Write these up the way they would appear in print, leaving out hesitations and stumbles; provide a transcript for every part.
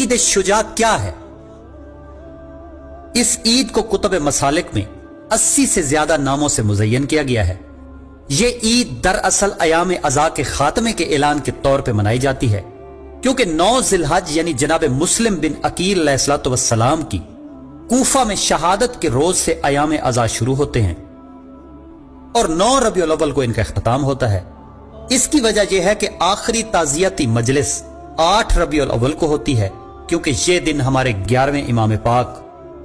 ईद शुजा क्या है? इस ईद को कुतुब मसालिक में 80 से ज्यादा नामों से मुज़य्यन किया गया है। ये ईद दरअसल अयाम अज़ा के खात्मे के ऐलान के तौर पे मनाई जाती है, क्योंकि 9 ज़िलहज यानी जनाब मुस्लिम बिन अकील अलैहिस्सलाम की कूफा में शहादत के रोज से अयाम अज़ा शुरू होते हैं और 9 रबीउल अव्वल को इनका इख्तिताम होता है। इसकी वजह यह है कि आखिरी ताज़ियती मजलिस 8 रबीउल अव्वल को होती है, क्योंकि ये दिन हमारे 11वें इमाम पाक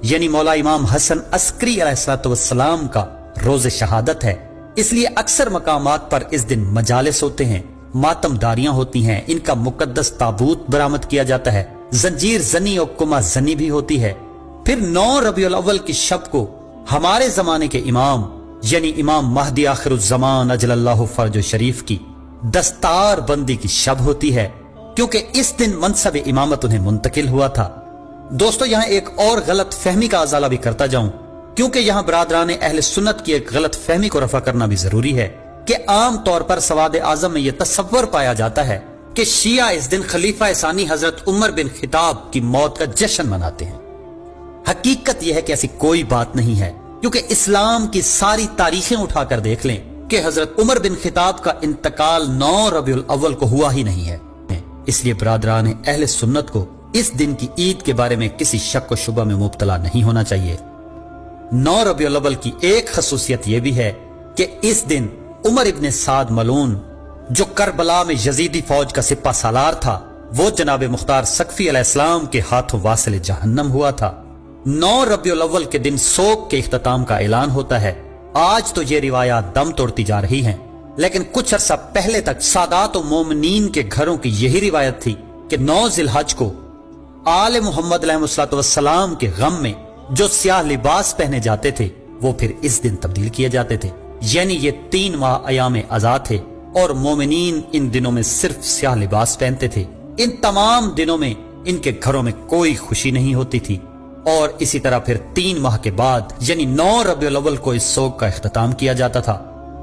यानी मौला इमाम हसन अस्करी अलैहिस्सलाम का रोज शहादत है। इसलिए अक्सर मकामात पर इस दिन मजालिस होते हैं, मातमदारियां होती हैं, इनका मुकद्दस ताबूत बरामद किया जाता है, जंजीर जनी और कुमा जनी भी होती है। फिर 9 रबीउल अव्वल की शब को हमारे जमाने के इमाम यानी इमाम महदी आखिरुज़्ज़मान अजलल्लाहु फरजो शरीफ की दस्तार बंदी की शब होती है, क्योंकि इस दिन मनसब इमामत उन्हें मुंतकिल हुआ था। दोस्तों, यहां एक और गलत फहमी का अजाला भी करता जाऊं, क्योंकि यहां बरादरान अहले सुन्नत की एक गलत फहमी को रफा करना भी जरूरी है कि आम तौर पर सवाद आजम में यह तस्वर पाया जाता है कि शिया इस दिन खलीफा सानी हजरत उमर बिन खिताब की मौत का जश्न मनाते हैं। हकीकत यह है कि ऐसी कोई बात नहीं है, क्योंकि इस्लाम की सारी तारीखें उठाकर देख लें कि हजरत उमर बिन खिताब का इंतकाल 9 रबीउल अव्वल को हुआ ही नहीं है। इसलिए बरादरान अहले सुन्नत को इस दिन की ईद के बारे में किसी शक व शुबा में मुब्तला नहीं होना चाहिए। 9 रबीउल अव्वल की एक खसूसियत यह भी है कि इस दिन उमर इब्ने साद मलून, जो करबला में यजीदी फौज का सिपा सालार था, वो जनाब मुख्तार सकफी अलैहिस्सलाम के हाथों वासिल जहन्नम हुआ था। 9 रबीउल अव्वल के दिन सोग के इख्तिताम का ऐलान होता है। आज तो ये रिवायात दम तोड़ती जा रही हैं, लेकिन कुछ अरसा पहले तक सादात व मोमिनीन के घरों की यही रिवायत थी कि 9 ज़िलहज को आले मोहम्मद अलैहिस्सलाम के गम में जो स्याह लिबास पहने जाते थे, वो फिर इस दिन तब्दील किए जाते थे। यानी ये 3 माह अयाम अज़ा थे और मोमिनीन इन दिनों में सिर्फ स्याह लिबास पहनते थे। इन तमाम दिनों में इनके घरों में कोई खुशी नहीं होती थी। और इसी तरह फिर 3 माह के बाद यानी 9 रबीउल अव्वल को इस सोग का इख्तिताम किया जाता था।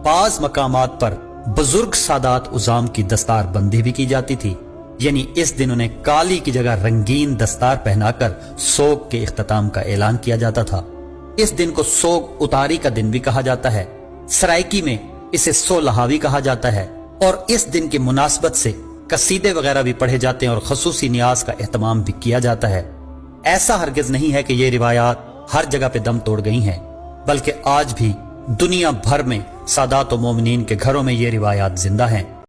बाज़ मकामात पर बुजुर्ग सादात उज़ाम की दस्तार बंदी भी की जाती थी, यानी इस दिन उन्हें काली की जगह रंगीन दस्तार पहनाकर सोग के इख्तिताम का ऐलान किया जाता था। इस दिन को सोग उतारी का दिन भी कहा जाता है। सराइकी में इसे सोलहावी कहा जाता है और इस दिन की मुनासबत से कसीदे वगैरह भी पढ़े जाते हैं और खसूसी नियाज का एहतमाम भी किया जाता है। ऐसा हरगिज नहीं है कि ये रिवायात हर जगह पे दम तोड़ गई हैं, बल्कि आज भी दुनिया भर में सादात व मोमिनीन के घरों में ये रिवायात जिंदा हैं।